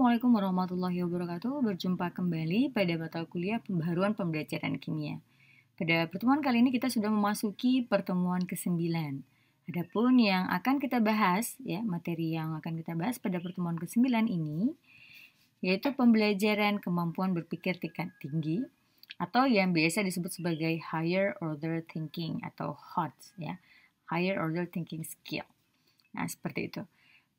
Assalamualaikum warahmatullahi wabarakatuh. Berjumpa kembali pada mata kuliah pembaharuan pembelajaran kimia. Pada pertemuan kali ini kita sudah memasuki pertemuan ke-9. Adapun yang akan kita bahas, materi yang akan kita bahas pada pertemuan ke-9 ini yaitu pembelajaran kemampuan berpikir tingkat tinggi atau yang biasa disebut sebagai higher order thinking atau HOTS, higher order thinking skill. Nah, seperti itu.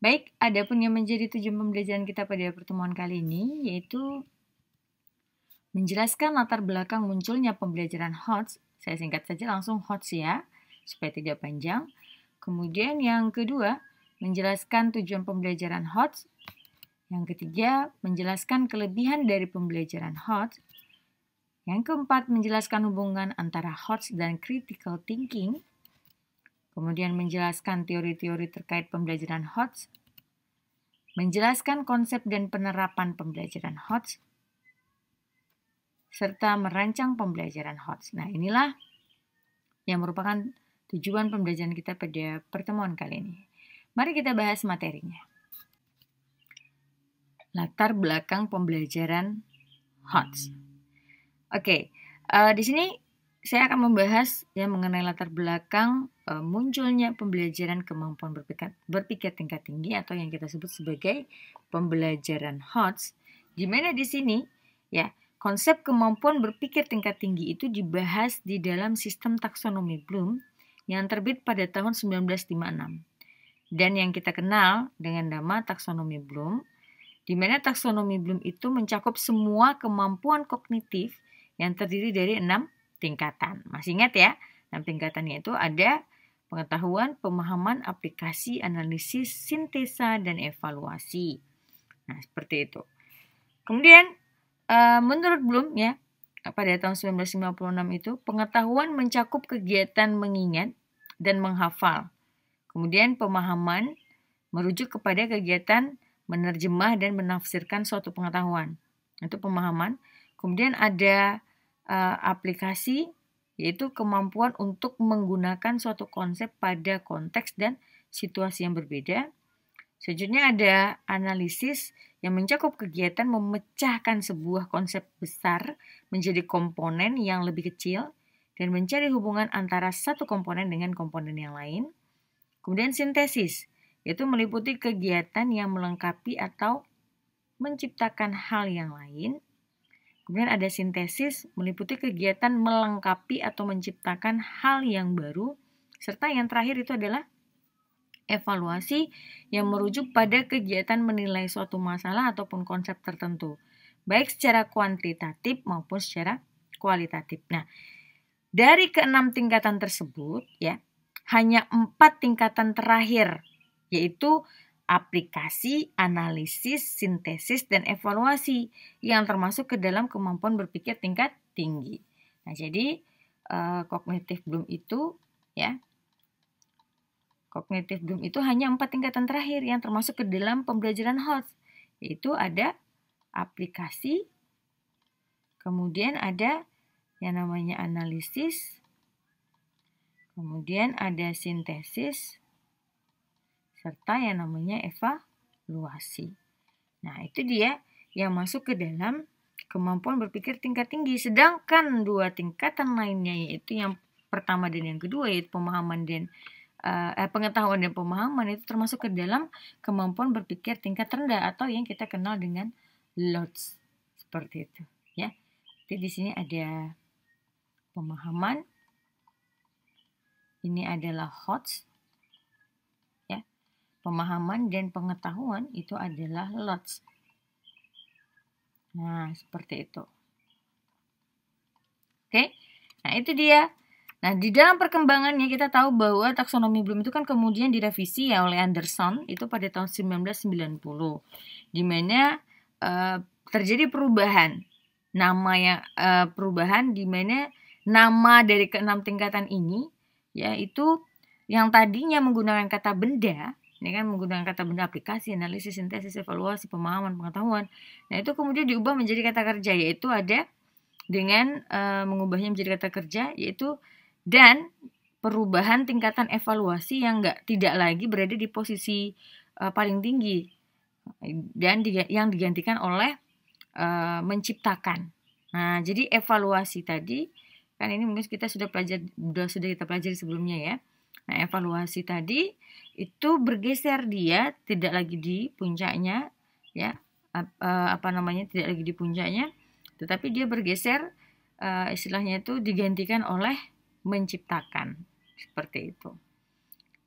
Baik, adapun yang menjadi tujuan pembelajaran kita pada pertemuan kali ini yaitu menjelaskan latar belakang munculnya pembelajaran HOTS. Saya singkat saja langsung HOTS ya, supaya tidak panjang. Kemudian yang kedua, menjelaskan tujuan pembelajaran HOTS. Yang ketiga, menjelaskan kelebihan dari pembelajaran HOTS. Yang keempat, menjelaskan hubungan antara HOTS dan critical thinking. Kemudian menjelaskan teori-teori terkait pembelajaran HOTS, menjelaskan konsep dan penerapan pembelajaran HOTS, serta merancang pembelajaran HOTS. Nah, inilah yang merupakan tujuan pembelajaran kita pada pertemuan kali ini. Mari kita bahas materinya. Latar belakang pembelajaran HOTS. Oke, di sini saya akan membahas mengenai latar belakang munculnya pembelajaran kemampuan berpikir tingkat tinggi atau yang kita sebut sebagai pembelajaran HOTS. Di mana di sini konsep kemampuan berpikir tingkat tinggi itu dibahas di dalam sistem taksonomi Bloom yang terbit pada tahun 1956. Dan yang kita kenal dengan nama taksonomi Bloom, di mana taksonomi Bloom itu mencakup semua kemampuan kognitif yang terdiri dari 6 tingkatan. Masih ingat ya? 6 tingkatannya itu ada pengetahuan, pemahaman, aplikasi, analisis, sintesa, dan evaluasi. Nah, seperti itu. Kemudian, menurut Bloom pada tahun 1956 itu, pengetahuan mencakup kegiatan mengingat dan menghafal. Kemudian pemahaman merujuk kepada kegiatan menerjemah dan menafsirkan suatu pengetahuan. Itu pemahaman. Kemudian ada aplikasi, yaitu kemampuan untuk menggunakan suatu konsep pada konteks dan situasi yang berbeda. Selanjutnya ada analisis yang mencakup kegiatan memecahkan sebuah konsep besar menjadi komponen yang lebih kecil dan mencari hubungan antara satu komponen dengan komponen yang lain. Kemudian sintesis, yaitu meliputi kegiatan yang melengkapi atau menciptakan hal yang lain. Kemudian ada sintesis, meliputi kegiatan melengkapi atau menciptakan hal yang baru. Serta yang terakhir itu adalah evaluasi yang merujuk pada kegiatan menilai suatu masalah ataupun konsep tertentu, baik secara kuantitatif maupun secara kualitatif. Nah, dari ke-6 tingkatan tersebut hanya 4 tingkatan terakhir, yaitu aplikasi, analisis, sintesis, dan evaluasi yang termasuk ke dalam kemampuan berpikir tingkat tinggi. Nah, jadi kognitif Bloom itu hanya 4 tingkatan terakhir yang termasuk ke dalam pembelajaran HOTS, yaitu ada aplikasi, kemudian ada yang namanya analisis, kemudian ada sintesis, serta yang namanya evaluasi. Nah, itu dia yang masuk ke dalam kemampuan berpikir tingkat tinggi. Sedangkan 2 tingkatan lainnya, yaitu yang pertama dan yang kedua, yaitu pemahaman dan pengetahuan dan pemahaman, itu termasuk ke dalam kemampuan berpikir tingkat rendah atau yang kita kenal dengan LOTS. Seperti itu ya. Jadi di sini ada pemahaman. Ini adalah HOTS. Pemahaman dan pengetahuan itu adalah LOTS. Nah, seperti itu. Oke, nah itu dia. Nah, di dalam perkembangannya kita tahu bahwa taksonomi Bloom itu kan kemudian direvisi oleh Anderson itu pada tahun 1990. Di mana terjadi perubahan. Perubahan di mana nama dari ke-6 tingkatan ini yaitu yang tadinya menggunakan kata benda. Ini kan menggunakan kata benda aplikasi, analisis, sintesis, evaluasi, pemahaman, pengetahuan. Nah, itu kemudian diubah menjadi kata kerja, yaitu ada dengan mengubahnya menjadi kata kerja, yaitu dan perubahan tingkatan evaluasi yang tidak lagi berada di posisi paling tinggi. dan yang digantikan oleh menciptakan. Nah, jadi evaluasi tadi kan ini mungkin kita sudah kita pelajari sebelumnya ya. Nah, evaluasi tadi itu bergeser, dia tidak lagi di puncaknya ya, tidak lagi di puncaknya, tetapi dia bergeser, istilahnya itu digantikan oleh menciptakan, seperti itu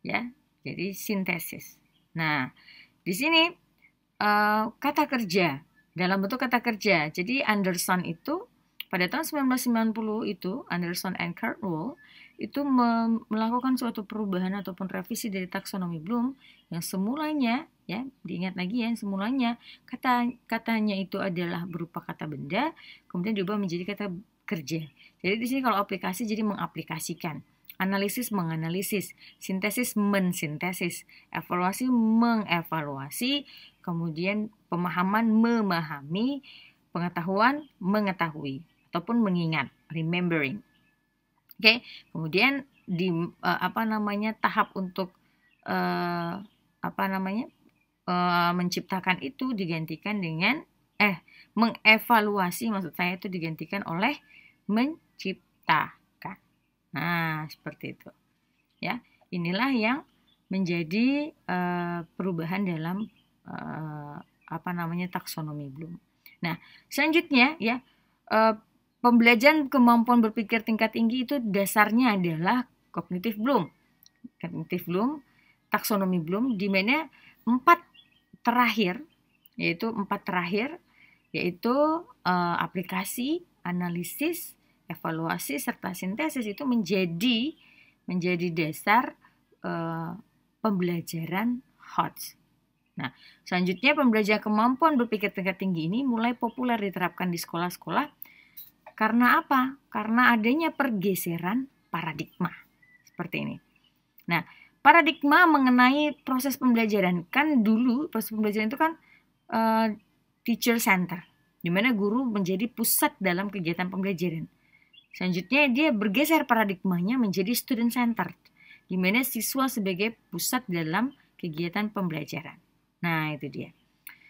ya. Jadi sintesis. Nah, di sini kata kerja dalam bentuk kata kerja. Jadi Anderson itu pada tahun 1990 itu, Anderson and Cardwell itu melakukan suatu perubahan ataupun revisi dari taksonomi Bloom yang semulanya ya, diingat lagi ya, semulanya katanya itu adalah berupa kata benda, kemudian diubah menjadi kata kerja. Jadi di sini kalau aplikasi jadi mengaplikasikan, analisis menganalisis, sintesis mensintesis, evaluasi mengevaluasi, kemudian pemahaman memahami, pengetahuan mengetahui ataupun mengingat, remembering. Oke, kemudian di tahap untuk menciptakan itu digantikan dengan mengevaluasi, maksud saya itu digantikan oleh menciptakan. Nah, seperti itu. Ya, inilah yang menjadi perubahan dalam taksonomi Bloom. Nah, selanjutnya ya, pembelajaran kemampuan berpikir tingkat tinggi itu dasarnya adalah kognitif Bloom. Kognitif Bloom, taksonomi Bloom, di mana 4 terakhir yaitu aplikasi, analisis, evaluasi serta sintesis itu menjadi dasar pembelajaran HOTS. Nah, selanjutnya pembelajaran kemampuan berpikir tingkat tinggi ini mulai populer diterapkan di sekolah-sekolah. Karena apa? Karena adanya pergeseran paradigma. Seperti ini. Nah, paradigma mengenai proses pembelajaran. Kan dulu proses pembelajaran itu kan teacher center, di mana guru menjadi pusat dalam kegiatan pembelajaran. Selanjutnya dia bergeser paradigmanya menjadi student center, di mana siswa sebagai pusat dalam kegiatan pembelajaran. Nah, itu dia.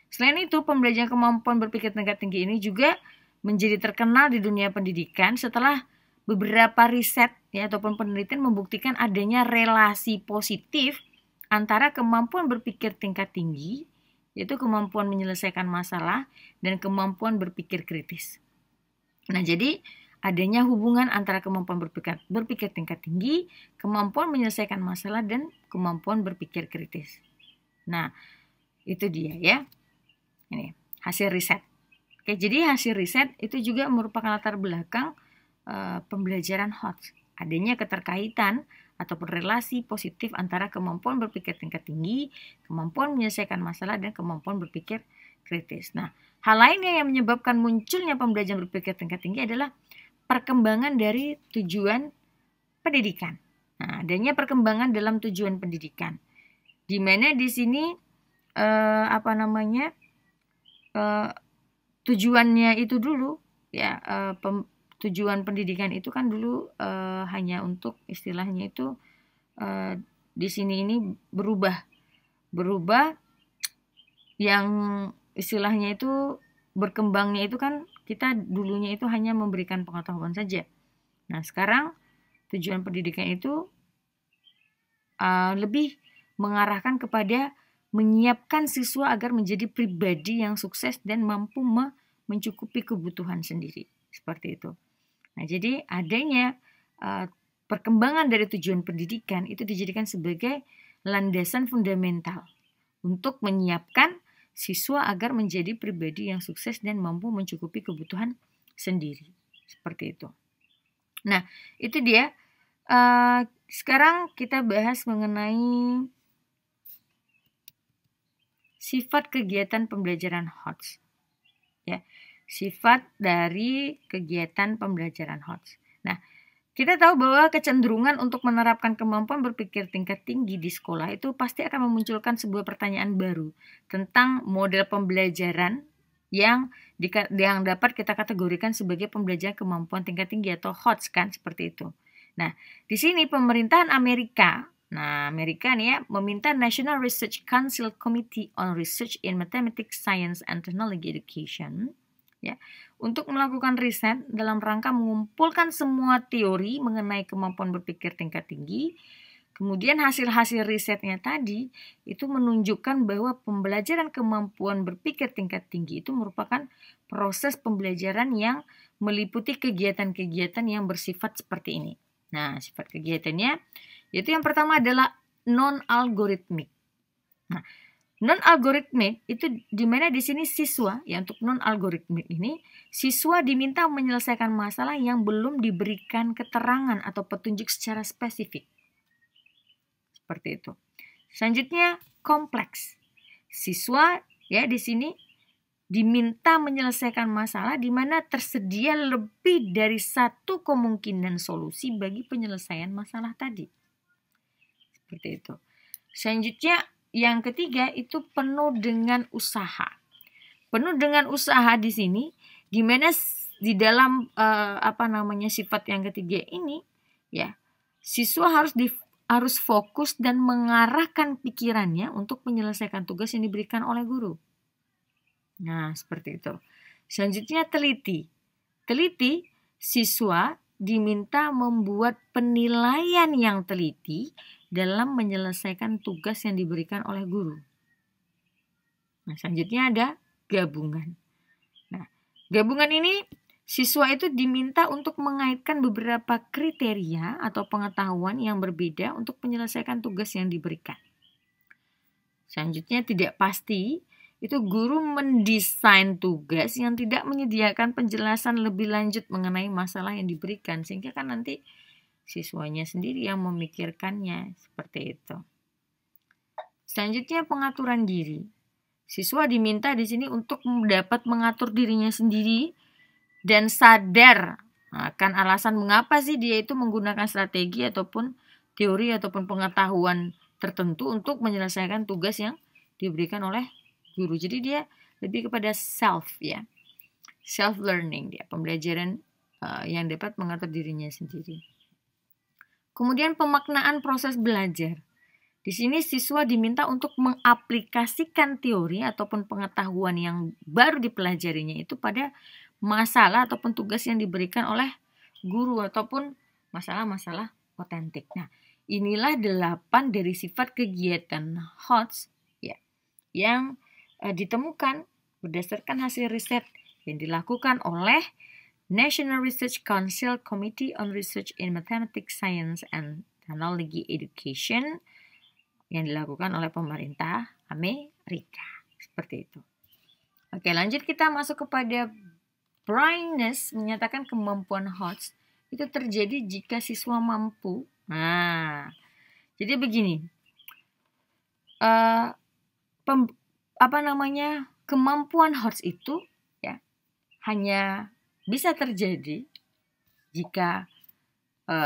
Selain itu, pembelajaran kemampuan berpikir tingkat tinggi ini juga menjadi terkenal di dunia pendidikan setelah beberapa riset ya ataupun penelitian membuktikan adanya relasi positif antara kemampuan berpikir tingkat tinggi, yaitu kemampuan menyelesaikan masalah, dan kemampuan berpikir kritis. Nah, jadi adanya hubungan antara kemampuan berpikir tingkat tinggi, kemampuan menyelesaikan masalah, dan kemampuan berpikir kritis. Nah, itu dia ya. Ini hasil riset. Oke, jadi hasil riset itu juga merupakan latar belakang pembelajaran HOTS. Adanya keterkaitan ataupun relasi positif antara kemampuan berpikir tingkat tinggi, kemampuan menyelesaikan masalah, dan kemampuan berpikir kritis. Nah, hal lainnya yang menyebabkan munculnya pembelajaran berpikir tingkat tinggi adalah perkembangan dari tujuan pendidikan. Nah, adanya perkembangan dalam tujuan pendidikan, di mana di sini tujuannya itu dulu ya, tujuan pendidikan itu kan dulu hanya untuk istilahnya itu di sini ini berubah yang istilahnya itu berkembangnya itu kan kita dulunya itu hanya memberikan pengetahuan saja. Nah, sekarang tujuan pendidikan itu lebih mengarahkan kepada menyiapkan siswa agar menjadi pribadi yang sukses dan mampu mencukupi kebutuhan sendiri. Seperti itu. Nah, jadi adanya perkembangan dari tujuan pendidikan itu dijadikan sebagai landasan fundamental untuk menyiapkan siswa agar menjadi pribadi yang sukses dan mampu mencukupi kebutuhan sendiri. Seperti itu. Nah, itu dia. Sekarang kita bahas mengenai sifat kegiatan pembelajaran HOTS. Ya, sifat dari kegiatan pembelajaran HOTS. Nah, kita tahu bahwa kecenderungan untuk menerapkan kemampuan berpikir tingkat tinggi di sekolah itu pasti akan memunculkan sebuah pertanyaan baru tentang model pembelajaran yang dapat kita kategorikan sebagai pembelajaran kemampuan tingkat tinggi atau HOTS kan, seperti itu. Nah, di sini pemerintahan Amerika, Nah, Amerika nih ya, meminta National Research Council Committee on Research in Mathematics, Science, and Technology Education ya, untuk melakukan riset dalam rangka mengumpulkan semua teori mengenai kemampuan berpikir tingkat tinggi. Kemudian hasil-hasil risetnya tadi itu menunjukkan bahwa pembelajaran kemampuan berpikir tingkat tinggi itu merupakan proses pembelajaran yang meliputi kegiatan-kegiatan yang bersifat seperti ini. Nah, sifat kegiatannya yaitu yang pertama adalah non-algoritmik. Nah, non-algoritmik itu di mana di sini siswa, ya untuk non-algoritmik ini, siswa diminta menyelesaikan masalah yang belum diberikan keterangan atau petunjuk secara spesifik. Seperti itu. Selanjutnya kompleks. Siswa ya di sini diminta menyelesaikan masalah di mana tersedia lebih dari satu kemungkinan solusi bagi penyelesaian masalah tadi. Seperti itu. Selanjutnya yang ketiga itu penuh dengan usaha. Penuh dengan usaha di sini di mana di dalam sifat yang ketiga ini ya, siswa harus fokus dan mengarahkan pikirannya untuk menyelesaikan tugas yang diberikan oleh guru. Nah, seperti itu. Selanjutnya teliti. Teliti, siswa diminta membuat penilaian yang teliti dalam menyelesaikan tugas yang diberikan oleh guru. Nah, selanjutnya ada gabungan. Nah, gabungan ini siswa itu diminta untuk mengaitkan beberapa kriteria atau pengetahuan yang berbeda untuk menyelesaikan tugas yang diberikan. Selanjutnya tidak pasti, itu guru mendesain tugas yang tidak menyediakan penjelasan lebih lanjut mengenai masalah yang diberikan, sehingga kan nanti siswanya sendiri yang memikirkannya, seperti itu. Selanjutnya pengaturan diri. Siswa diminta di sini untuk dapat mengatur dirinya sendiri dan sadar akan alasan mengapa sih dia itu menggunakan strategi ataupun teori ataupun pengetahuan tertentu untuk menyelesaikan tugas yang diberikan oleh guru. Jadi dia lebih kepada self ya, self learning dia, pembelajaran yang dapat mengatur dirinya sendiri. Kemudian pemaknaan proses belajar. Di sini siswa diminta untuk mengaplikasikan teori ataupun pengetahuan yang baru dipelajarinya itu pada masalah ataupun tugas yang diberikan oleh guru ataupun masalah-masalah otentik. Nah, inilah 8 dari sifat kegiatan HOTS ya, yang ditemukan berdasarkan hasil riset yang dilakukan oleh National Research Council Committee on Research in Mathematics, Science, and Technology Education yang dilakukan oleh pemerintah Amerika. Seperti itu. Oke, lanjut kita masuk kepada Brightness menyatakan kemampuan HOTS itu terjadi jika siswa mampu. Nah, jadi begini. Kemampuan HOTS itu ya hanya bisa terjadi jika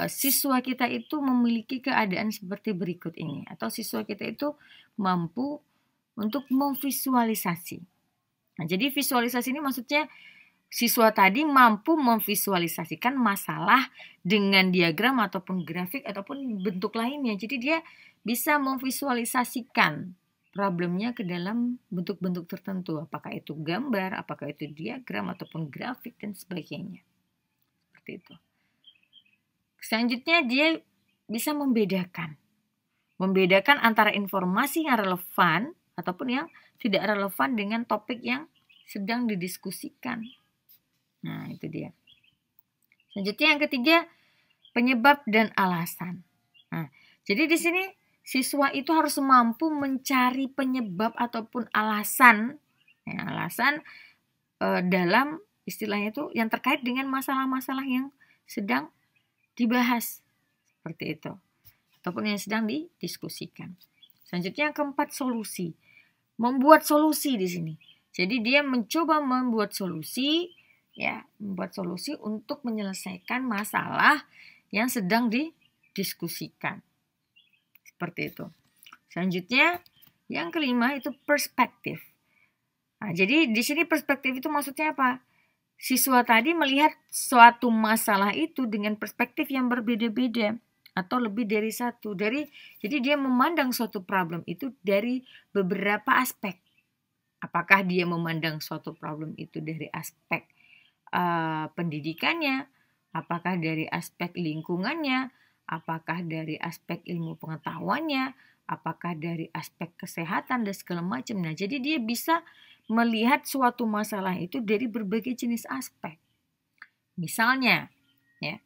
siswa kita itu memiliki keadaan seperti berikut ini, atau siswa kita itu mampu untuk memvisualisasi. Nah, jadi visualisasi ini maksudnya siswa tadi mampu memvisualisasikan masalah dengan diagram ataupun grafik ataupun bentuk lainnya. Jadi dia bisa memvisualisasikan problemnya ke dalam bentuk-bentuk tertentu. Apakah itu gambar, apakah itu diagram ataupun grafik dan sebagainya. Seperti itu. Selanjutnya dia bisa membedakan antara informasi yang relevan ataupun yang tidak relevan dengan topik yang sedang didiskusikan. Nah, itu dia. Selanjutnya yang ketiga, penyebab dan alasan. Nah, jadi di sini siswa itu harus mampu mencari penyebab ataupun alasan, dalam istilahnya itu yang terkait dengan masalah-masalah yang sedang dibahas, seperti itu, ataupun yang sedang didiskusikan. Selanjutnya yang keempat, solusi. Membuat solusi di sini. Jadi dia mencoba membuat solusi untuk menyelesaikan masalah yang sedang didiskusikan. Seperti itu. Selanjutnya yang kelima itu perspektif. Nah, jadi di sini perspektif itu maksudnya apa? Siswa tadi melihat suatu masalah itu dengan perspektif yang berbeda-beda. atau lebih dari satu. Jadi dia memandang suatu problem itu dari beberapa aspek. Apakah dia memandang suatu problem itu dari aspek pendidikannya, apakah dari aspek lingkungannya, apakah dari aspek ilmu pengetahuannya, apakah dari aspek kesehatan dan segala macam. Nah, jadi dia bisa melihat suatu masalah itu dari berbagai jenis aspek. Misalnya, ya,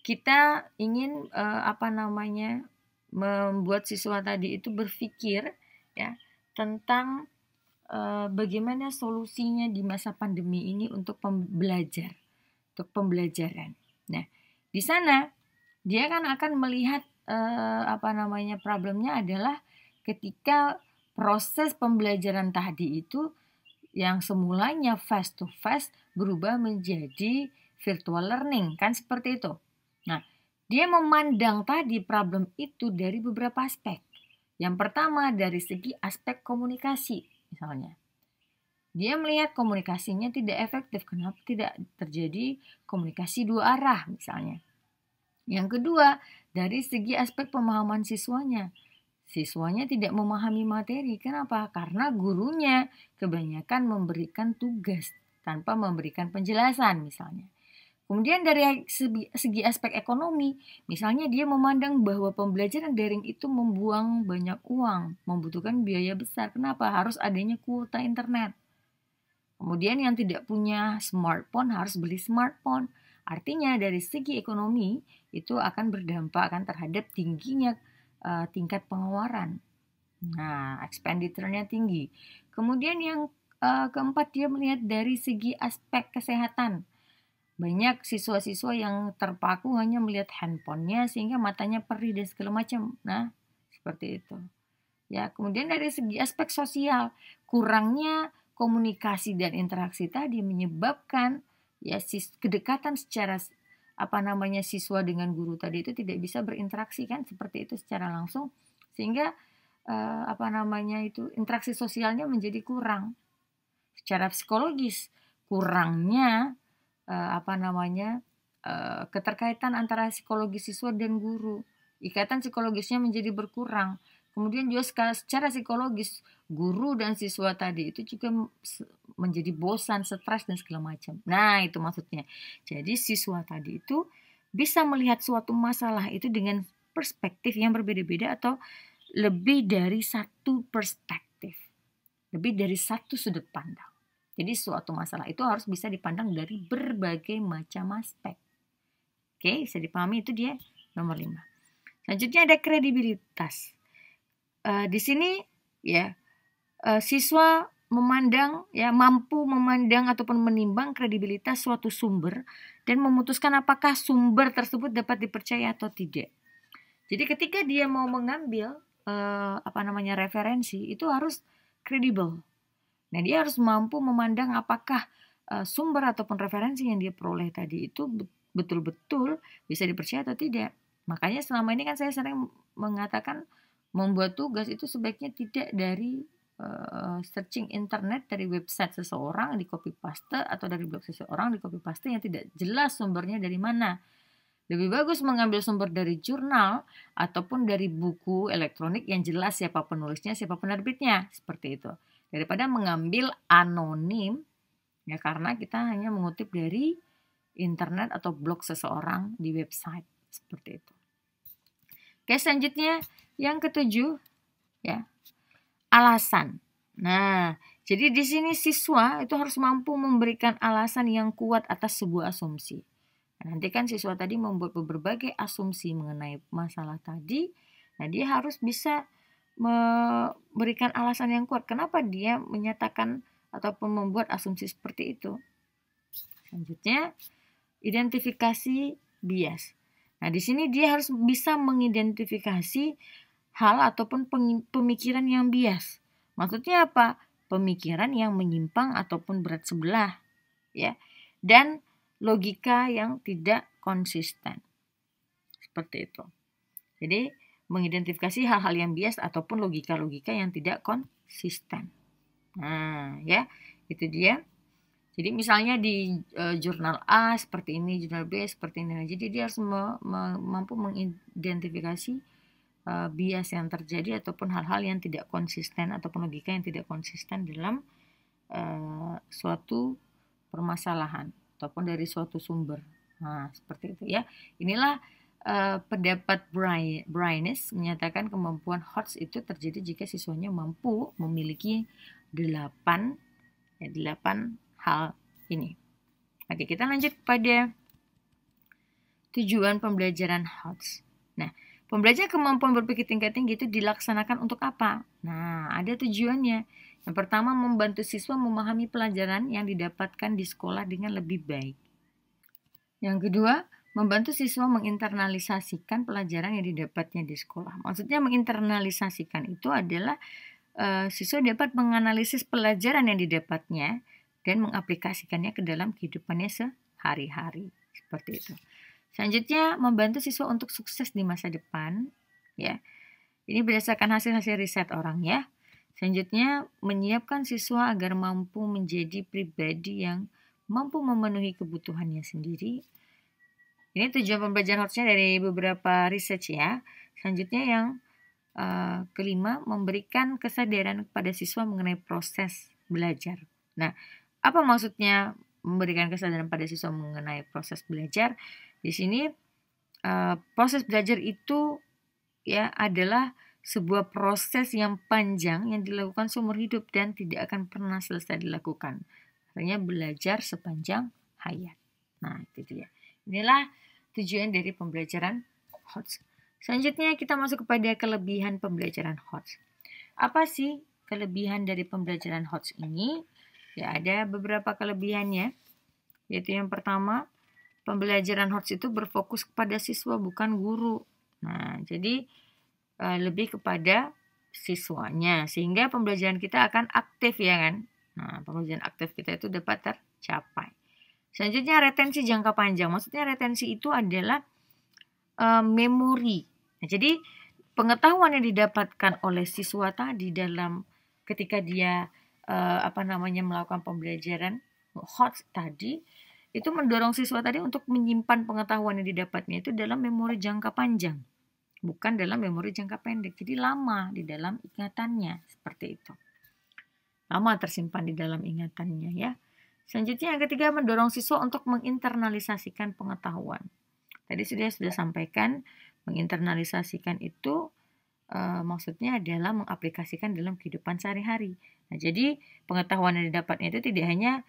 kita ingin membuat siswa tadi itu berpikir ya tentang bagaimana solusinya di masa pandemi ini untuk pembelajaran. Nah, di sana dia kan akan melihat problemnya adalah ketika proses pembelajaran tadi itu yang semulanya face to face berubah menjadi virtual learning, kan seperti itu. Nah, dia memandang tadi problem itu dari beberapa aspek. Yang pertama dari segi aspek komunikasi, misalnya. Dia melihat komunikasinya tidak efektif. Kenapa tidak terjadi komunikasi dua arah, misalnya. Yang kedua, dari segi aspek pemahaman siswanya. Siswanya tidak memahami materi. Kenapa? Karena gurunya kebanyakan memberikan tugas tanpa memberikan penjelasan, misalnya. Kemudian dari segi aspek ekonomi, misalnya dia memandang bahwa pembelajaran daring itu membuang banyak uang, membutuhkan biaya besar. Kenapa? Harus adanya kuota internet. Kemudian yang tidak punya smartphone harus beli smartphone. Artinya dari segi ekonomi itu akan berdampak terhadap tingginya tingkat pengeluaran. Nah, expenditure-nya tinggi. Kemudian yang keempat, dia melihat dari segi aspek kesehatan. Banyak siswa-siswa yang terpaku hanya melihat handphonenya sehingga matanya perih dan segala macam. Nah, seperti itu. Ya, kemudian dari segi aspek sosial, kurangnya komunikasi dan interaksi tadi menyebabkan ya kedekatan secara siswa dengan guru tadi itu tidak bisa berinteraksi, kan seperti itu secara langsung, sehingga interaksi sosialnya menjadi kurang. Secara psikologis, kurangnya keterkaitan antara psikologis siswa dan guru, ikatan psikologisnya menjadi berkurang. Kemudian juga secara psikologis guru dan siswa tadi itu juga menjadi bosan, stres dan segala macam. Nah, itu maksudnya. Jadi siswa tadi itu bisa melihat suatu masalah itu dengan perspektif yang berbeda-beda atau lebih dari satu perspektif, lebih dari satu sudut pandang. Jadi suatu masalah itu harus bisa dipandang dari berbagai macam aspek. Oke, bisa dipahami, itu dia nomor 5. Selanjutnya ada kredibilitas. Di sini ya siswa mampu memandang ataupun menimbang kredibilitas suatu sumber dan memutuskan apakah sumber tersebut dapat dipercaya atau tidak. Jadi ketika dia mau mengambil referensi itu harus kredibel. Nah, dia harus mampu memandang apakah sumber ataupun referensi yang dia peroleh tadi itu betul-betul bisa dipercaya atau tidak. Makanya selama ini kan saya sering mengatakan membuat tugas itu sebaiknya tidak dari searching internet, dari website seseorang di copy paste atau dari blog seseorang di copy paste yang tidak jelas sumbernya dari mana. Lebih bagus mengambil sumber dari jurnal ataupun dari buku elektronik yang jelas siapa penulisnya, siapa penerbitnya, seperti itu. Daripada mengambil anonim, ya karena kita hanya mengutip dari internet atau blog seseorang di website, seperti itu. Oke, selanjutnya yang ke-7, ya, alasan. Nah, jadi di sini siswa itu harus mampu memberikan alasan yang kuat atas sebuah asumsi. Nah, nanti kan siswa tadi membuat berbagai asumsi mengenai masalah tadi. Nah, dia harus bisa memberikan alasan yang kuat kenapa dia menyatakan ataupun membuat asumsi seperti itu. Selanjutnya, identifikasi bias. Nah, di sini dia harus bisa mengidentifikasi hal ataupun pemikiran yang bias. Maksudnya apa? Pemikiran yang menyimpang ataupun berat sebelah, ya. Dan logika yang tidak konsisten. Seperti itu. Jadi, mengidentifikasi hal-hal yang bias ataupun logika-logika yang tidak konsisten. Nah, ya, itu dia. Jadi misalnya di jurnal A seperti ini, jurnal B seperti ini. Jadi dia harus mampu mengidentifikasi bias yang terjadi ataupun hal-hal yang tidak konsisten ataupun logika yang tidak konsisten dalam suatu permasalahan ataupun dari suatu sumber. Nah, seperti itu ya. Inilah pendapat Bryannes menyatakan kemampuan HOTS itu terjadi jika siswanya mampu memiliki 8 hal ini. Oke, kita lanjut kepada tujuan pembelajaran HOTS. Nah, pembelajaran kemampuan berpikir tingkat tinggi itu dilaksanakan untuk apa? Nah, ada tujuannya. Yang pertama, membantu siswa memahami pelajaran yang didapatkan di sekolah dengan lebih baik. Yang kedua, membantu siswa menginternalisasikan pelajaran yang didapatnya di sekolah. Maksudnya menginternalisasikan itu adalah siswa dapat menganalisis pelajaran yang didapatnya dan mengaplikasikannya ke dalam kehidupannya sehari-hari. Seperti itu. Selanjutnya, membantu siswa untuk sukses di masa depan. Ya, ini berdasarkan hasil-hasil riset orang ya. Selanjutnya, menyiapkan siswa agar mampu menjadi pribadi yang mampu memenuhi kebutuhannya sendiri. Ini tujuan pembelajaran HOTS-nya dari beberapa research ya. Selanjutnya yang kelima, memberikan kesadaran kepada siswa mengenai proses belajar. Nah, apa maksudnya memberikan kesadaran pada siswa mengenai proses belajar? Di sini proses belajar itu ya adalah sebuah proses yang panjang yang dilakukan seumur hidup dan tidak akan pernah selesai dilakukan. Artinya belajar sepanjang hayat. Nah, itu dia. Inilah tujuan dari pembelajaran HOTS. Selanjutnya kita masuk kepada kelebihan pembelajaran HOTS. Apa sih kelebihan dari pembelajaran HOTS ini? Ya, ada beberapa kelebihannya. Yaitu yang pertama, pembelajaran HOTS itu berfokus kepada siswa bukan guru. Nah, jadi lebih kepada siswanya sehingga pembelajaran kita akan aktif ya kan. Nah, pembelajaran aktif kita itu dapat tercapai. Selanjutnya retensi jangka panjang. Maksudnya retensi itu adalah memori. Nah, jadi pengetahuan yang didapatkan oleh siswa tadi dalam ketika dia melakukan pembelajaran HOTS tadi itu mendorong siswa tadi untuk menyimpan pengetahuan yang didapatnya itu dalam memori jangka panjang. Bukan dalam memori jangka pendek. Jadi lama di dalam ingatannya. Seperti itu. Lama tersimpan di dalam ingatannya ya. Selanjutnya yang ketiga, mendorong siswa untuk menginternalisasikan pengetahuan. Tadi sudah sampaikan, menginternalisasikan itu maksudnya adalah mengaplikasikan dalam kehidupan sehari-hari. Nah, jadi pengetahuan yang didapatnya itu tidak hanya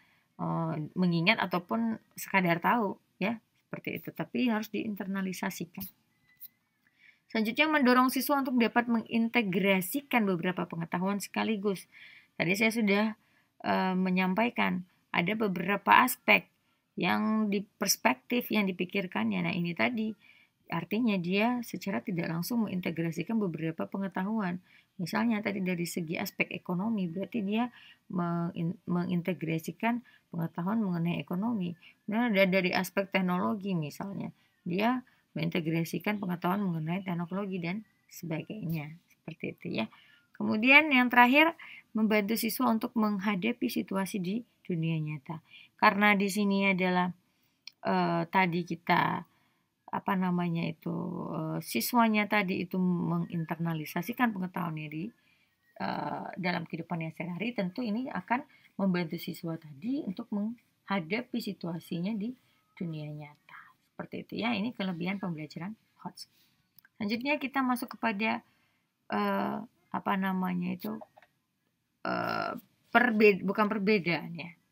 mengingat ataupun sekadar tahu ya. Seperti itu. Tapi harus diinternalisasikan. Selanjutnya mendorong siswa untuk dapat mengintegrasikan beberapa pengetahuan sekaligus. Tadi saya sudah menyampaikan ada beberapa aspek yang di perspektif yang dipikirkannya. Nah, ini tadi artinya dia secara tidak langsung mengintegrasikan beberapa pengetahuan. Misalnya tadi dari segi aspek ekonomi, berarti dia mengintegrasikan pengetahuan mengenai ekonomi. Nah, dari aspek teknologi misalnya, dia mengintegrasikan pengetahuan mengenai teknologi dan sebagainya. Seperti itu ya. Kemudian yang terakhir, membantu siswa untuk menghadapi situasi di dunia nyata. Karena di sini adalah tadi kita siswanya tadi itu menginternalisasikan pengetahuannya di dalam kehidupannya sehari-hari, tentu ini akan membantu siswa tadi untuk menghadapi situasinya di dunia nyata. Seperti itu ya, ini kelebihan pembelajaran HOTS. Selanjutnya kita masuk kepada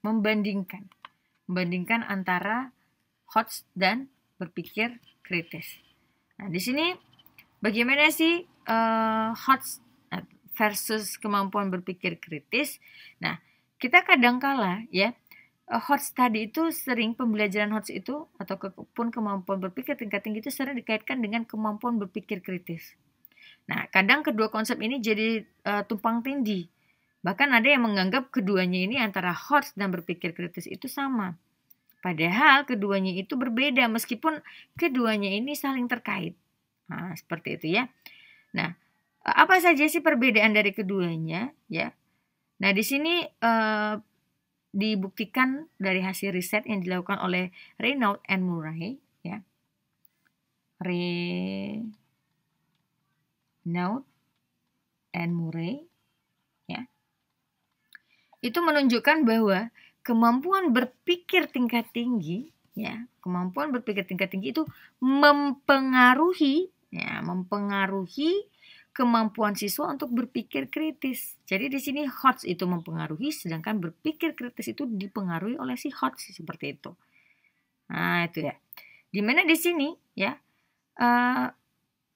membandingkan antara HOTS dan berpikir kritis. Nah, di sini bagaimana sih HOTS versus kemampuan berpikir kritis? Nah, kita kadangkala ya HOTS tadi itu sering pembelajaran HOTS itu ataupun kemampuan berpikir tingkat tinggi itu sering dikaitkan dengan kemampuan berpikir kritis. Nah, kadang kedua konsep ini jadi tumpang tindih. Bahkan ada yang menganggap keduanya ini antara HOTS dan berpikir kritis itu sama. Padahal keduanya itu berbeda meskipun keduanya ini saling terkait. Nah, seperti itu ya. Nah, apa saja sih perbedaan dari keduanya ya? Nah, di sini dibuktikan dari hasil riset yang dilakukan oleh Renaud and Murray, ya. Renaud and Murray, ya. Itu menunjukkan bahwa kemampuan berpikir tingkat tinggi, ya, kemampuan berpikir tingkat tinggi itu mempengaruhi kemampuan siswa untuk berpikir kritis. Jadi di sini HOTS itu mempengaruhi, sedangkan berpikir kritis itu dipengaruhi oleh si HOTS, seperti itu. Nah, itu ya. Dimana di sini ya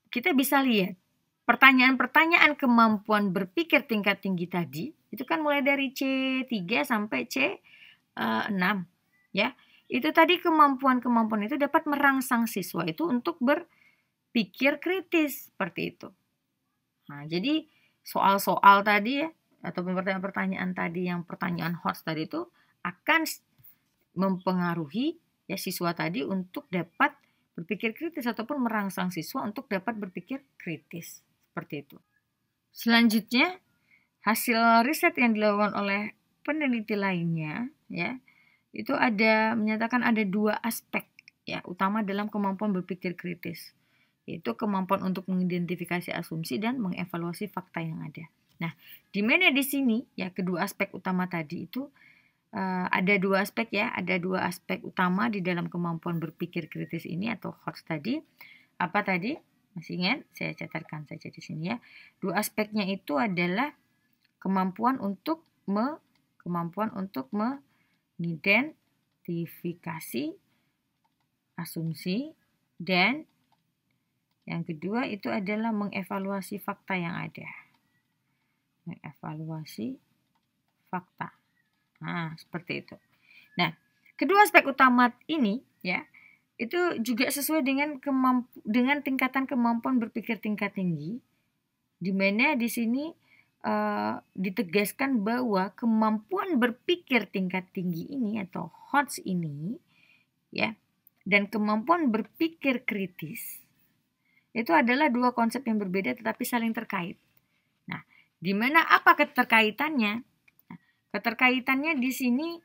kita bisa lihat pertanyaan-pertanyaan kemampuan berpikir tingkat tinggi tadi itu kan mulai dari C3 sampai C6, ya. Itu tadi kemampuan-kemampuan itu dapat merangsang siswa itu untuk berpikir kritis, seperti itu. Nah, jadi soal-soal tadi ya, ataupun pertanyaan-pertanyaan tadi yang pertanyaan HOTS tadi itu akan mempengaruhi ya siswa tadi untuk dapat berpikir kritis ataupun merangsang siswa untuk dapat berpikir kritis, seperti itu. Selanjutnya, hasil riset yang dilakukan oleh peneliti lainnya ya, itu menyatakan ada 2 aspek ya utama dalam kemampuan berpikir kritis, yaitu kemampuan untuk mengidentifikasi asumsi dan mengevaluasi fakta yang ada. Nah, di mana di sini ya kedua aspek utama tadi itu ada 2 aspek ya, ada 2 aspek utama di dalam kemampuan berpikir kritis ini atau HOTS tadi. Apa tadi? Masih ingat? Saya catatkan saja di sini ya. 2 aspeknya itu adalah kemampuan untuk mengidentifikasi asumsi, dan yang kedua itu adalah mengevaluasi fakta yang ada. Mengevaluasi fakta. Nah, seperti itu. Nah, kedua aspek utama ini ya, itu juga sesuai dengan tingkatan kemampuan berpikir tingkat tinggi, di mana di sini ditegaskan bahwa kemampuan berpikir tingkat tinggi ini atau HOTS ini ya, dan kemampuan berpikir kritis itu adalah 2 konsep yang berbeda tetapi saling terkait. Nah, di mana apa keterkaitannya? Keterkaitannya di sini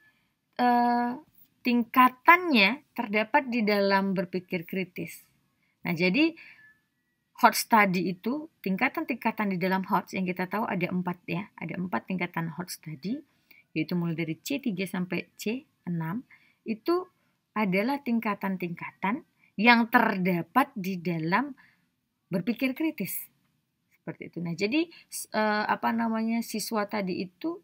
tingkatannya terdapat di dalam berpikir kritis. Nah, jadi HOTS tadi itu tingkatan-tingkatan di dalam HOTS yang kita tahu ada 4 ya, ada 4 tingkatan HOTS tadi, yaitu mulai dari C3 sampai C6 itu adalah tingkatan-tingkatan yang terdapat di dalam berpikir kritis. Seperti itu. Nah, jadi siswa tadi itu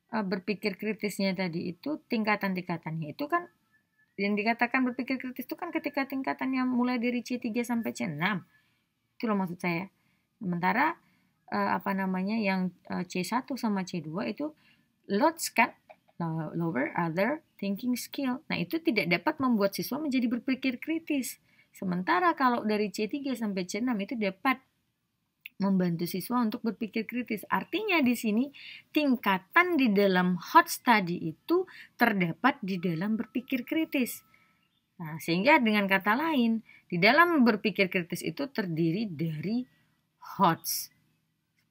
berpikir kritisnya tadi itu tingkatan-tingkatannya itu kan yang dikatakan berpikir kritis itu kan ketika tingkatannya mulai dari C3 sampai C6. Itu loh maksud saya. Sementara yang C1 sama C2 itu lower other thinking skill. Nah, itu tidak dapat membuat siswa menjadi berpikir kritis. Sementara kalau dari C3 sampai C6 itu dapat membantu siswa untuk berpikir kritis. Artinya di sini tingkatan di dalam HOTS tadi itu terdapat di dalam berpikir kritis. Nah, sehingga dengan kata lain, di dalam berpikir kritis itu terdiri dari HOTS.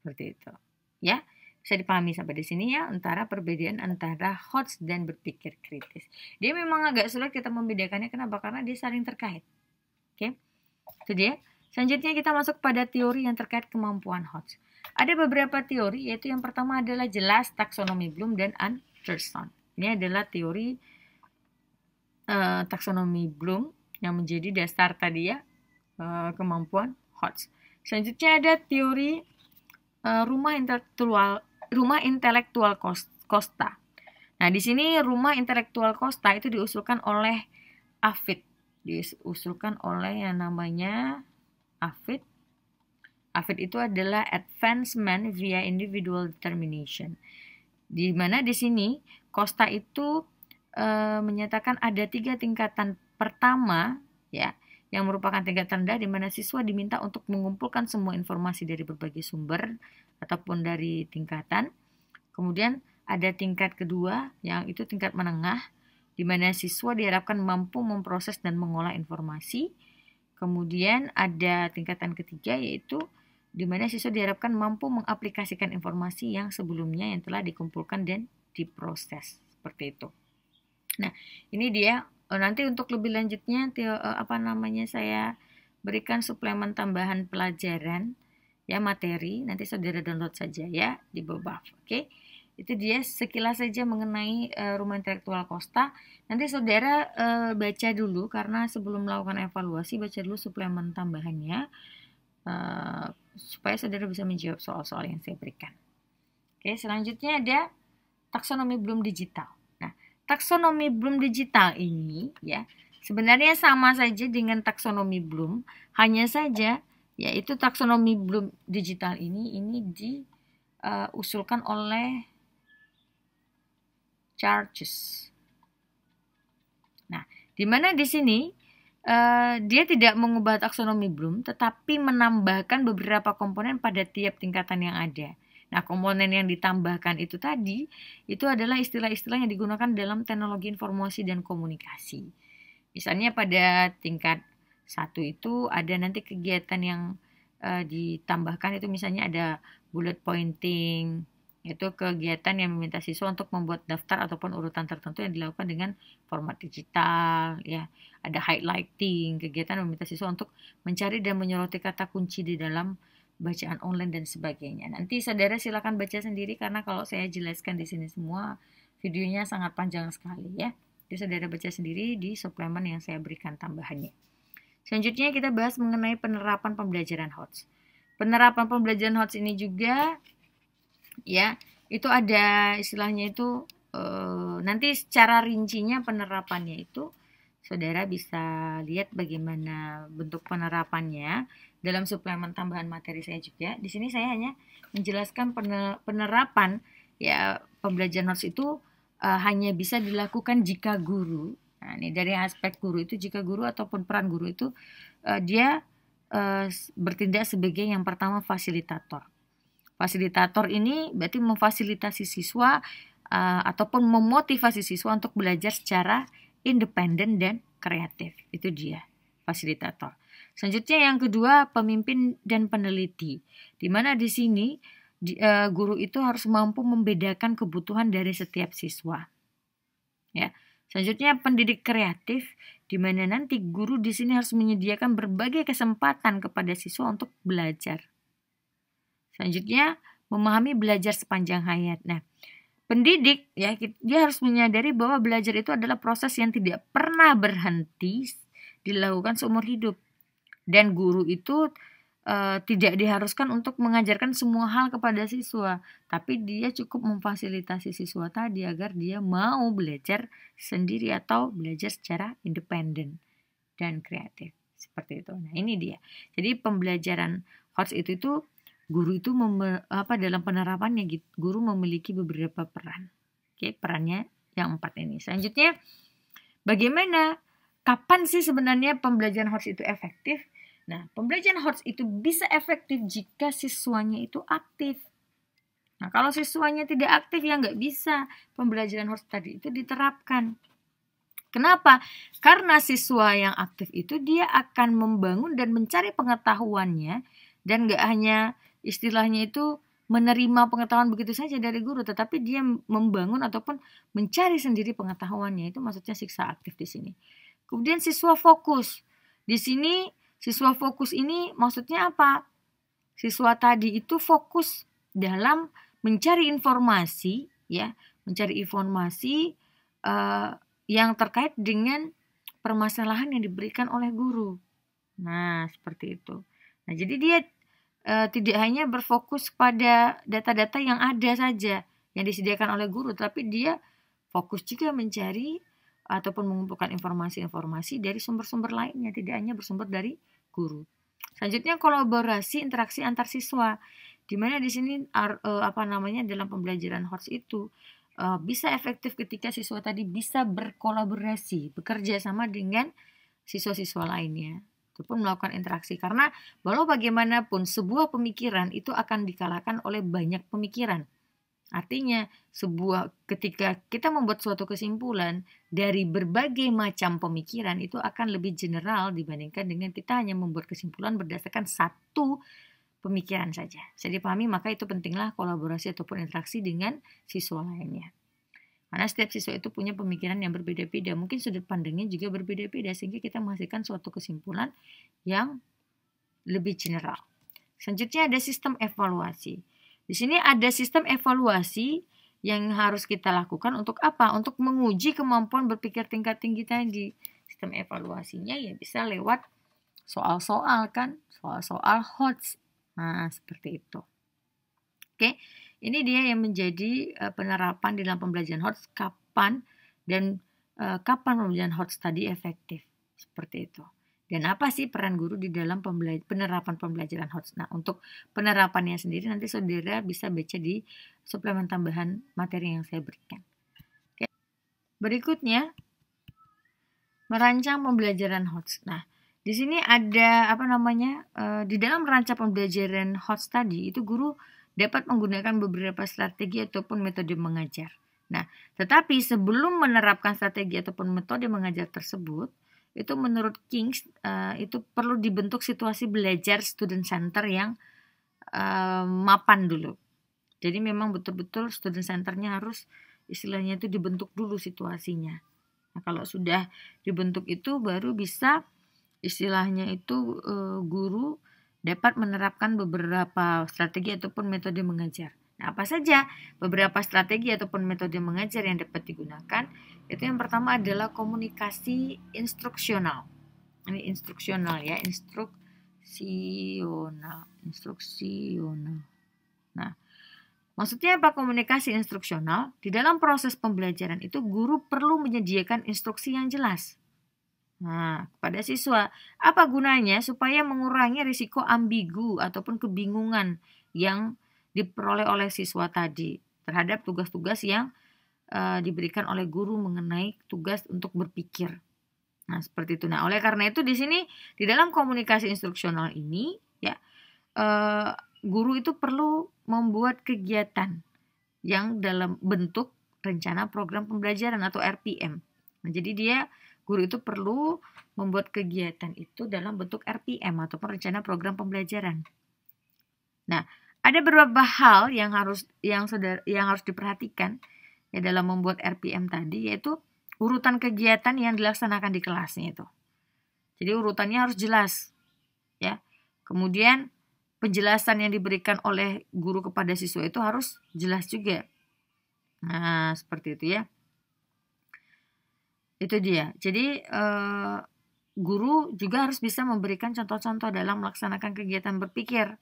Seperti itu. Ya, bisa dipahami sampai di sini ya perbedaan antara HOTS dan berpikir kritis. Dia memang agak sulit kita membedakannya, kenapa? Karena dia saling terkait. Oke. Itu dia. Selanjutnya kita masuk pada teori yang terkait kemampuan HOTS. Ada beberapa teori, yaitu yang pertama adalah jelas taksonomi Bloom dan Anderson. Ini adalah teori taksonomi Bloom yang menjadi dasar tadi ya kemampuan HOTS. Selanjutnya ada teori rumah intelektual Costa. Nah, di sini rumah intelektual Costa itu diusulkan oleh Afid. Diusulkan oleh yang namanya Afid. Afid itu adalah advancement via individual determination. Di mana di sini Costa itu menyatakan ada 3 tingkatan. Pertama ya, yang merupakan tingkat rendah di mana siswa diminta untuk mengumpulkan semua informasi dari berbagai sumber ataupun dari tingkatan. Kemudian ada tingkat kedua yang itu tingkat menengah di mana siswa diharapkan mampu memproses dan mengolah informasi. Kemudian ada tingkatan ketiga yaitu di mana siswa diharapkan mampu mengaplikasikan informasi yang sebelumnya yang telah dikumpulkan dan diproses. seperti itu. Nah, ini dia. Nanti untuk lebih lanjutnya saya berikan suplemen tambahan pelajaran ya, materi. Nanti saudara download saja ya di bawah. Oke. Itu dia sekilas saja mengenai Rumah Intelektual Costa. Nanti saudara baca dulu, karena sebelum melakukan evaluasi baca dulu suplemen tambahannya supaya saudara bisa menjawab soal-soal yang saya berikan. Oke, selanjutnya ada taksonomi Bloom digital. Nah, taksonomi Bloom digital ini ya sebenarnya sama saja dengan taksonomi Bloom, hanya saja yaitu taksonomi Bloom digital ini diusulkan oleh Charges. Nah, di mana di sini dia tidak mengubah taksonomi Bloom, tetapi menambahkan beberapa komponen pada tiap tingkatan yang ada. Nah, komponen yang ditambahkan itu tadi, itu adalah istilah-istilah yang digunakan dalam teknologi informasi dan komunikasi. Misalnya pada tingkat 1 itu ada nanti kegiatan yang ditambahkan, itu misalnya ada bullet pointing, itu kegiatan yang meminta siswa untuk membuat daftar ataupun urutan tertentu yang dilakukan dengan format digital ya. Ada highlighting, kegiatan yang meminta siswa untuk mencari dan menyoroti kata kunci di dalam bacaan online dan sebagainya. Nanti saudara silakan baca sendiri, karena kalau saya jelaskan di sini semua videonya sangat panjang sekali ya. Jadi saudara baca sendiri di suplemen yang saya berikan tambahannya. Selanjutnya kita bahas mengenai penerapan pembelajaran HOTS. Penerapan pembelajaran HOTS ini juga ya, itu ada istilahnya itu nanti secara rincinya penerapannya itu saudara bisa lihat bagaimana bentuk penerapannya dalam suplemen tambahan materi saya juga. Di sini saya hanya menjelaskan penerapan ya pembelajaran HOTS itu hanya bisa dilakukan jika guru. Nah, ini dari aspek guru itu, jika guru ataupun peran guru itu dia bertindak sebagai yang pertama fasilitator. Fasilitator ini berarti memfasilitasi siswa ataupun memotivasi siswa untuk belajar secara independen dan kreatif. Itu dia, fasilitator. Selanjutnya yang kedua, pemimpin dan peneliti. Di mana di sini guru itu harus mampu membedakan kebutuhan dari setiap siswa. Ya. Selanjutnya pendidik kreatif, di mana nanti guru di sini harus menyediakan berbagai kesempatan kepada siswa untuk belajar. Selanjutnya, memahami belajar sepanjang hayat. Nah, pendidik ya, dia harus menyadari bahwa belajar itu adalah proses yang tidak pernah berhenti dilakukan seumur hidup. Dan guru itu tidak diharuskan untuk mengajarkan semua hal kepada siswa, tapi dia cukup memfasilitasi siswa tadi agar dia mau belajar sendiri atau belajar secara independen dan kreatif. Seperti itu. Nah, ini dia. Jadi pembelajaran HOTS itu guru itu dalam penerapannya guru memiliki beberapa peran. Oke, perannya yang 4 ini. Selanjutnya, bagaimana, kapan sih sebenarnya pembelajaran HOTS itu efektif? Nah, pembelajaran HOTS itu bisa efektif jika siswanya itu aktif. Nah, kalau siswanya tidak aktif ya nggak bisa pembelajaran HOTS tadi itu diterapkan. Kenapa? Karena siswa yang aktif itu dia akan membangun dan mencari pengetahuannya, dan nggak hanya istilahnya itu menerima pengetahuan begitu saja dari guru, tetapi dia membangun ataupun mencari sendiri pengetahuannya. Itu maksudnya siksa aktif di sini. Kemudian siswa fokus. Di sini siswa fokus ini maksudnya apa? Siswa tadi itu fokus dalam mencari informasi ya, mencari informasi yang terkait dengan permasalahan yang diberikan oleh guru. Nah, seperti itu. Nah, jadi dia tidak hanya berfokus pada data-data yang ada saja yang disediakan oleh guru, tapi dia fokus juga mencari ataupun mengumpulkan informasi-informasi dari sumber-sumber lainnya, tidak hanya bersumber dari guru. Selanjutnya kolaborasi interaksi antar siswa, di mana di sini dalam pembelajaran HOTS itu bisa efektif ketika siswa tadi bisa berkolaborasi, bekerja sama dengan siswa-siswa lainnya, ataupun melakukan interaksi. Karena walau bagaimanapun sebuah pemikiran itu akan dikalahkan oleh banyak pemikiran. Artinya ketika kita membuat suatu kesimpulan dari berbagai macam pemikiran itu akan lebih general dibandingkan dengan kita hanya membuat kesimpulan berdasarkan satu pemikiran saja. Saya dipahami, maka itu pentinglah kolaborasi ataupun interaksi dengan siswa lainnya. Karena setiap siswa itu punya pemikiran yang berbeda-beda, mungkin sudut pandangnya juga berbeda-beda, sehingga kita menghasilkan suatu kesimpulan yang lebih general. Selanjutnya ada sistem evaluasi. Di sini ada sistem evaluasi yang harus kita lakukan untuk apa? Untuk menguji kemampuan berpikir tingkat tinggi tadi. Sistem evaluasinya ya bisa lewat soal-soal kan, soal-soal HOTS. Nah, seperti itu. Oke, ini dia yang menjadi penerapan di dalam pembelajaran HOTS, kapan pembelajaran HOTS tadi efektif. Seperti itu. Dan apa sih peran guru di dalam penerapan pembelajaran HOTS? Nah, untuk penerapannya sendiri nanti saudara bisa baca di suplemen tambahan materi yang saya berikan. Oke. Berikutnya, merancang pembelajaran HOTS. Nah, di sini ada di dalam merancang pembelajaran HOTS tadi itu guru dapat menggunakan beberapa strategi ataupun metode mengajar. Nah, tetapi sebelum menerapkan strategi ataupun metode mengajar tersebut, itu menurut Kings itu perlu dibentuk situasi belajar student center yang mapan dulu. Jadi memang betul-betul student centernya harus istilahnya itu dibentuk dulu situasinya. Nah, kalau sudah dibentuk itu baru bisa istilahnya itu guru dapat menerapkan beberapa strategi ataupun metode mengajar. Nah, apa saja beberapa strategi ataupun metode mengajar yang dapat digunakan? Itu yang pertama adalah komunikasi instruksional. Ini instruksional ya, instruksional. Nah, maksudnya apa komunikasi instruksional? Di dalam proses pembelajaran itu guru perlu menyediakan instruksi yang jelas. Nah, kepada siswa, apa gunanya supaya mengurangi risiko ambigu ataupun kebingungan yang diperoleh oleh siswa tadi terhadap tugas-tugas yang diberikan oleh guru mengenai tugas untuk berpikir. Nah, seperti itu. Nah, oleh karena itu di sini di dalam komunikasi instruksional ini ya guru itu perlu membuat kegiatan yang dalam bentuk rencana program pembelajaran atau RPM. Nah, jadi guru itu perlu membuat kegiatan itu dalam bentuk RPM ataupun rencana program pembelajaran. Nah, ada beberapa hal yang harus diperhatikan ya dalam membuat RPM tadi, yaitu urutan kegiatan yang dilaksanakan di kelasnya itu. Jadi urutannya harus jelas ya. Kemudian penjelasan yang diberikan oleh guru kepada siswa itu harus jelas juga. Nah, seperti itu ya. Itu dia. Jadi guru juga harus bisa memberikan contoh-contoh dalam melaksanakan kegiatan berpikir.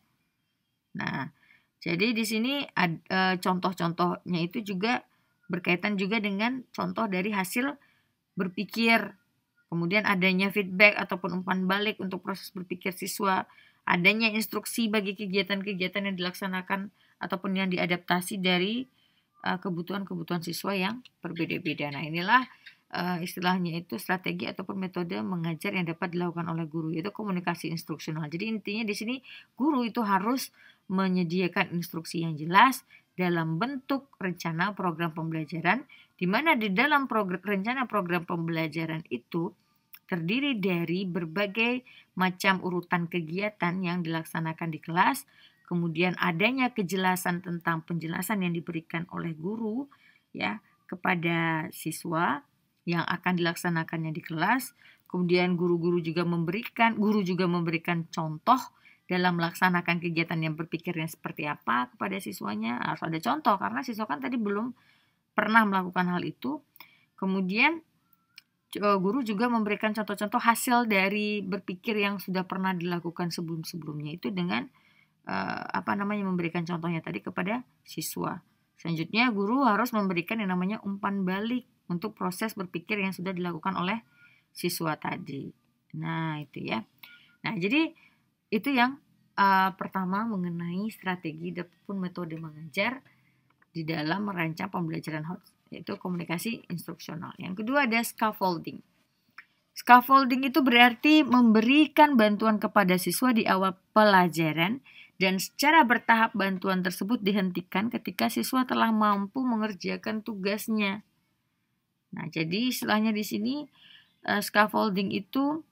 Nah, jadi di sini contoh-contohnya itu juga berkaitan juga dengan contoh dari hasil berpikir. Kemudian adanya feedback ataupun umpan balik untuk proses berpikir siswa. Adanya instruksi bagi kegiatan-kegiatan yang dilaksanakan ataupun yang diadaptasi dari kebutuhan-kebutuhan siswa yang berbeda-beda. Nah, inilah istilahnya itu strategi ataupun metode mengajar yang dapat dilakukan oleh guru, yaitu komunikasi instruksional. Jadi intinya di sini guru itu harus menyediakan instruksi yang jelas dalam bentuk rencana program pembelajaran, di mana di dalam rencana program pembelajaran itu terdiri dari berbagai macam urutan kegiatan yang dilaksanakan di kelas, kemudian adanya kejelasan tentang penjelasan yang diberikan oleh guru ya kepada siswa yang akan dilaksanakannya di kelas. Kemudian guru juga memberikan contoh dalam melaksanakan kegiatan yang berpikirnya seperti apa kepada siswanya. Harus ada contoh karena siswa kan tadi belum pernah melakukan hal itu. Kemudian guru juga memberikan contoh-contoh hasil dari berpikir yang sudah pernah dilakukan sebelum-sebelumnya itu dengan memberikan contohnya tadi kepada siswa. Selanjutnya guru harus memberikan yang namanya umpan balik untuk proses berpikir yang sudah dilakukan oleh siswa tadi. Nah, itu ya. Nah, jadi itu yang pertama mengenai strategi ataupun metode mengajar di dalam merancang pembelajaran HOTS, yaitu komunikasi instruksional. Yang kedua ada scaffolding. Scaffolding itu berarti memberikan bantuan kepada siswa di awal pelajaran dan secara bertahap bantuan tersebut dihentikan ketika siswa telah mampu mengerjakan tugasnya. Nah, jadi istilahnya di sini scaffolding itu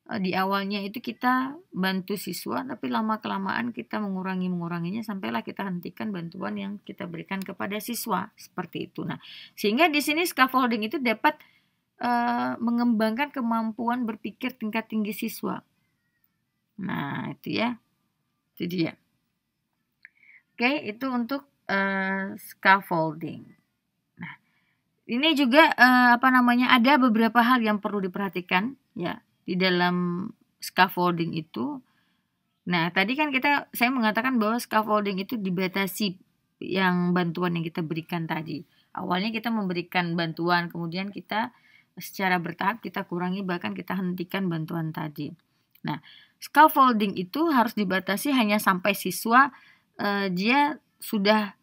di awalnya itu kita bantu siswa, tapi lama-kelamaan kita menguranginya sampailah kita hentikan bantuan yang kita berikan kepada siswa, seperti itu. Nah, sehingga di sini scaffolding itu dapat mengembangkan kemampuan berpikir tingkat tinggi siswa. Nah, itu ya. Itu dia. Oke, itu untuk scaffolding. Nah, ini juga ada beberapa hal yang perlu diperhatikan ya di dalam scaffolding itu. Nah, tadi kan saya mengatakan bahwa scaffolding itu dibatasi yang bantuan yang kita berikan tadi. Awalnya kita memberikan bantuan, kemudian kita secara bertahap kita kurangi, bahkan kita hentikan bantuan tadi. Nah, scaffolding itu harus dibatasi hanya sampai siswa dia sudah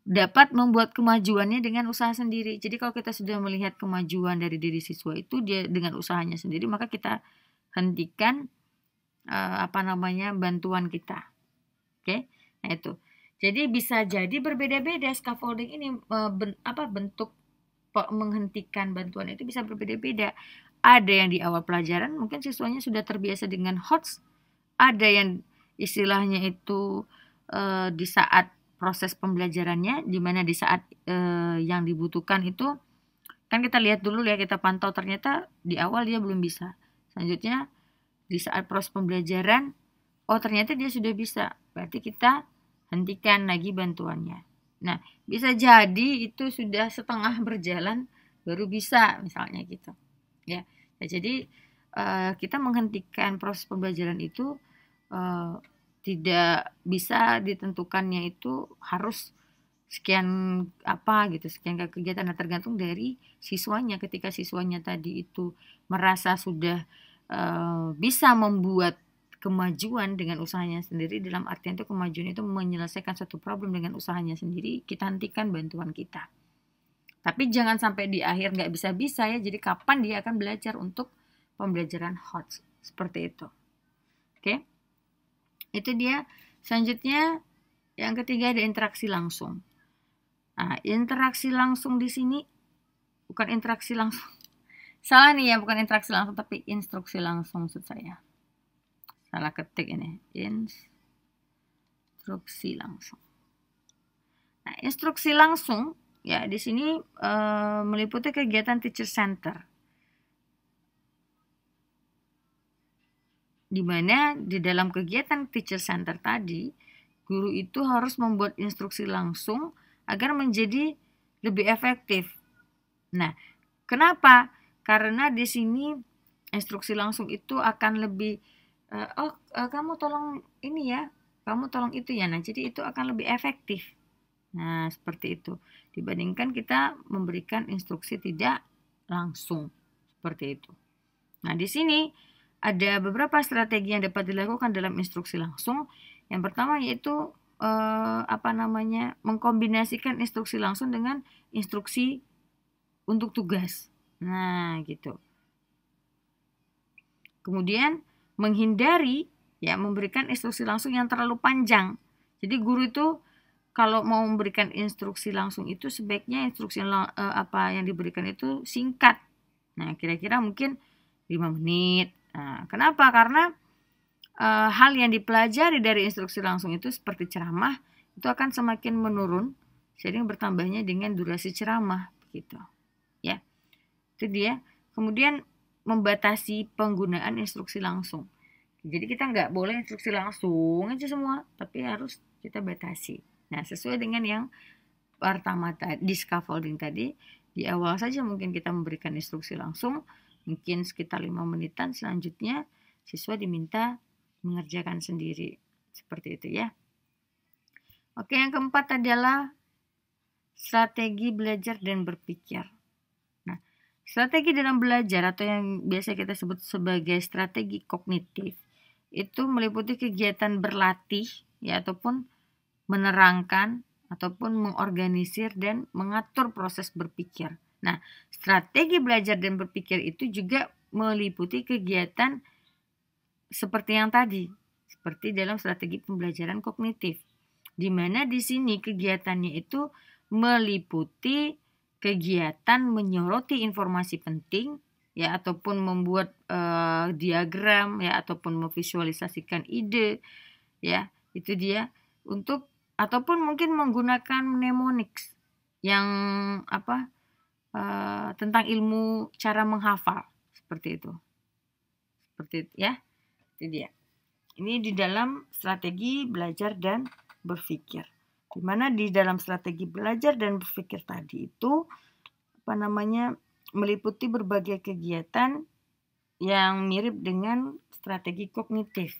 dapat membuat kemajuannya dengan usaha sendiri. Jadi kalau kita sudah melihat kemajuan dari diri siswa itu dia dengan usahanya sendiri, maka kita hentikan bantuan kita. Oke, nah itu. Jadi bisa jadi berbeda-beda scaffolding ini bentuk menghentikan bantuan itu bisa berbeda-beda. Ada yang di awal pelajaran mungkin siswanya sudah terbiasa dengan HOTS, ada yang istilahnya itu di saat proses pembelajarannya, di mana di saat yang dibutuhkan itu kan kita lihat dulu ya, kita pantau ternyata di awal dia belum bisa. Selanjutnya di saat proses pembelajaran, oh ternyata dia sudah bisa, berarti kita hentikan lagi bantuannya. Nah, bisa jadi itu sudah setengah berjalan baru bisa misalnya gitu. Ya. Nah, jadi kita menghentikan proses pembelajaran itu tidak bisa ditentukannya itu harus sekian sekian kegiatan, tergantung dari siswanya. Ketika siswanya tadi itu merasa sudah bisa membuat kemajuan dengan usahanya sendiri, dalam artian itu kemajuan itu menyelesaikan satu problem dengan usahanya sendiri, kita hentikan bantuan kita. Tapi jangan sampai di akhir nggak bisa-bisa ya, jadi kapan dia akan belajar untuk pembelajaran HOTS, seperti itu. Oke, itu dia. Selanjutnya yang ketiga ada interaksi langsung. Nah, interaksi langsung di sini bukan interaksi langsung, salah nih ya, bukan interaksi langsung tapi instruksi langsung maksud saya. Salah ketik ini, instruksi langsung. Nah, instruksi langsung ya di sini meliputi kegiatan teacher center, di mana di dalam kegiatan teacher center tadi guru itu harus membuat instruksi langsung agar menjadi lebih efektif. Nah, kenapa? Karena di sini instruksi langsung itu akan lebih kamu tolong ini ya, kamu tolong itu ya. Nah, jadi itu akan lebih efektif. Nah, seperti itu. Dibandingkan kita memberikan instruksi tidak langsung. Seperti itu. Nah, di sini ada beberapa strategi yang dapat dilakukan dalam instruksi langsung. Yang pertama yaitu mengkombinasikan instruksi langsung dengan instruksi untuk tugas. Nah, gitu. Kemudian menghindari ya memberikan instruksi langsung yang terlalu panjang. Jadi guru itu kalau mau memberikan instruksi langsung itu sebaiknya instruksi yang diberikan itu singkat. Nah, kira-kira mungkin 5 menit. Nah, kenapa? Karena hal yang dipelajari dari instruksi langsung itu seperti ceramah itu akan semakin menurun seiring bertambahnya dengan durasi ceramah gitu. Ya. Itu dia. Kemudian membatasi penggunaan instruksi langsung. Jadi kita nggak boleh instruksi langsung aja semua, tapi harus kita batasi. Nah, sesuai dengan yang pertama tadi di scaffolding tadi, di awal saja mungkin kita memberikan instruksi langsung, mungkin sekitar 5 menitan, selanjutnya siswa diminta mengerjakan sendiri. Seperti itu ya. Oke, yang keempat adalah strategi belajar dan berpikir. Strategi dalam belajar atau yang biasa kita sebut sebagai strategi kognitif itu meliputi kegiatan berlatih ya ataupun menerangkan ataupun mengorganisir dan mengatur proses berpikir. Nah, strategi belajar dan berpikir itu juga meliputi kegiatan seperti yang tadi, seperti dalam strategi pembelajaran kognitif, di mana di sini kegiatannya itu meliputi kegiatan menyoroti informasi penting, ya, ataupun membuat diagram, ya, ataupun memvisualisasikan ide, ya, itu dia. Ataupun mungkin menggunakan mnemonics yang tentang ilmu cara menghafal, seperti itu. Seperti itu, ya. Itu dia. Ini di dalam strategi belajar dan berpikir. Di mana di dalam strategi belajar dan berpikir tadi itu meliputi berbagai kegiatan yang mirip dengan strategi kognitif.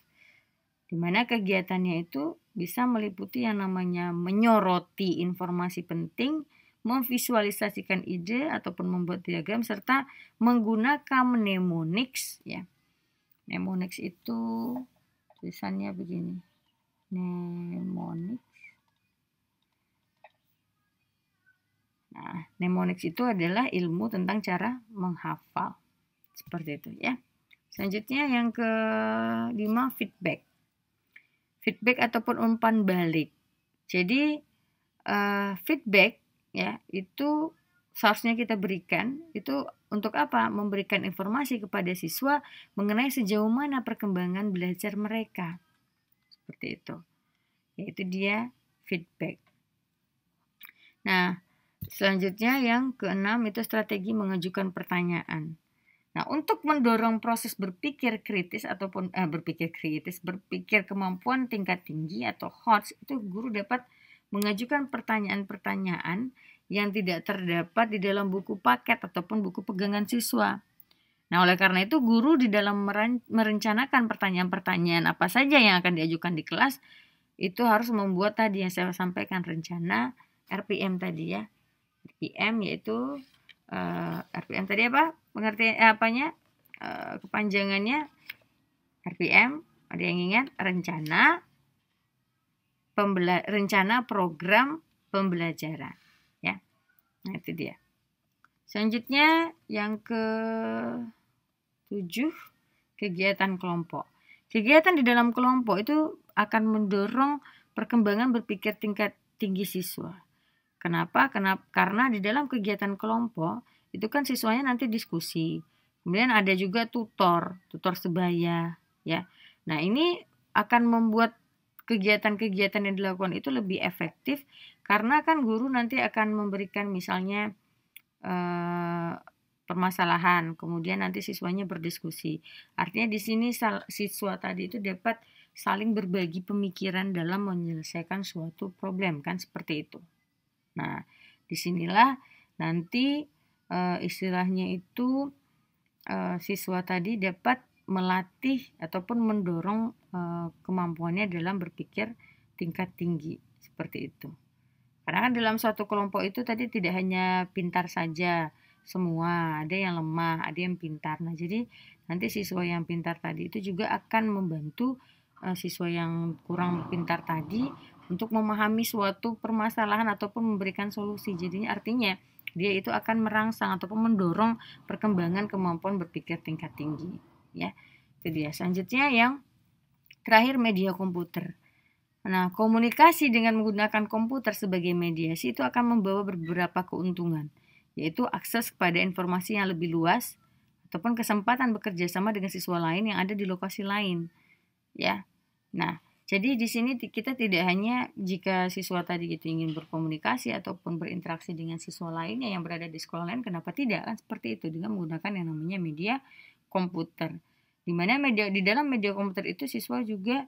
Di mana kegiatannya itu bisa meliputi yang namanya menyoroti informasi penting, memvisualisasikan ide ataupun membuat diagram, serta menggunakan mnemonics, ya. Mnemonics itu tulisannya begini. Mnemonics. Nah, mnemonics itu adalah ilmu tentang cara menghafal. Seperti itu, ya. Selanjutnya yang kelima, feedback. Feedback ataupun umpan balik. Jadi feedback, ya, itu seharusnya kita berikan itu untuk apa? Memberikan informasi kepada siswa mengenai sejauh mana perkembangan belajar mereka. Seperti itu. Yaitu dia feedback. Nah, selanjutnya yang keenam itu strategi mengajukan pertanyaan. Nah, untuk mendorong proses berpikir kritis ataupun berpikir kemampuan tingkat tinggi atau HOTS, itu guru dapat mengajukan pertanyaan-pertanyaan yang tidak terdapat di dalam buku paket ataupun buku pegangan siswa. Nah, oleh karena itu guru di dalam merencanakan pertanyaan-pertanyaan apa saja yang akan diajukan di kelas, itu harus membuat tadi yang saya sampaikan, rencana RPM tadi, ya. RPM yaitu RPM tadi apa? Pengertian kepanjangannya RPM, ada yang ingat? Rencana program pembelajaran, ya. Nah, itu dia. Selanjutnya yang ke-7, kegiatan kelompok. Kegiatan di dalam kelompok itu akan mendorong perkembangan berpikir tingkat tinggi siswa. Kenapa? Karena di dalam kegiatan kelompok itu kan siswanya nanti diskusi. Kemudian ada juga tutor sebaya, ya. Nah, ini akan membuat kegiatan-kegiatan yang dilakukan itu lebih efektif karena kan guru nanti akan memberikan misalnya permasalahan, kemudian nanti siswanya berdiskusi. Artinya di sini siswa tadi itu dapat saling berbagi pemikiran dalam menyelesaikan suatu problem, kan seperti itu. Nah, disinilah nanti istilahnya itu siswa tadi dapat melatih ataupun mendorong kemampuannya dalam berpikir tingkat tinggi, seperti itu. Karena kan dalam suatu kelompok itu tadi tidak hanya pintar saja semua, ada yang lemah, ada yang pintar. Nah, jadi nanti siswa yang pintar tadi itu juga akan membantu siswa yang kurang pintar tadi untuk memahami suatu permasalahan ataupun memberikan solusi. Jadi artinya dia itu akan merangsang ataupun mendorong perkembangan kemampuan berpikir tingkat tinggi, ya. Itu dia. Selanjutnya yang terakhir, media komputer. Nah, komunikasi dengan menggunakan komputer sebagai mediasi itu akan membawa beberapa keuntungan, yaitu akses kepada informasi yang lebih luas ataupun kesempatan bekerja sama dengan siswa lain yang ada di lokasi lain, ya. Nah, jadi di sini kita tidak hanya jika siswa tadi gitu ingin berkomunikasi ataupun berinteraksi dengan siswa lainnya yang berada di sekolah lain, kenapa tidak, kan seperti itu, dengan menggunakan yang namanya media komputer. Di mana di dalam media komputer itu siswa juga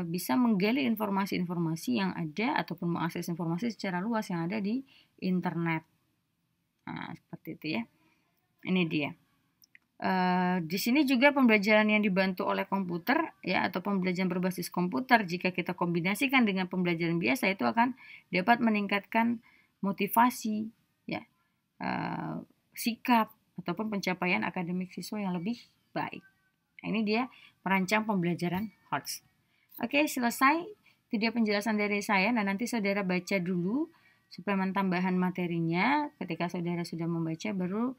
bisa menggali informasi-informasi yang ada ataupun mengakses informasi secara luas yang ada di internet. Nah, seperti itu, ya. Ini dia. Di sini juga pembelajaran yang dibantu oleh komputer, ya, atau pembelajaran berbasis komputer, jika kita kombinasikan dengan pembelajaran biasa, itu akan dapat meningkatkan motivasi, ya, sikap ataupun pencapaian akademik siswa yang lebih baik. Nah, ini dia merancang pembelajaran HOTS. Oke, selesai. Itu dia penjelasan dari saya. Nah, nanti saudara baca dulu suplemen tambahan materinya. Ketika saudara sudah membaca, baru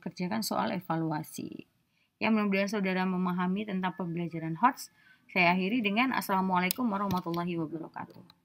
kerjakan soal evaluasi. Ya, mudah-mudahan saudara memahami tentang pembelajaran HOTS. Saya akhiri dengan Assalamualaikum warahmatullahi wabarakatuh.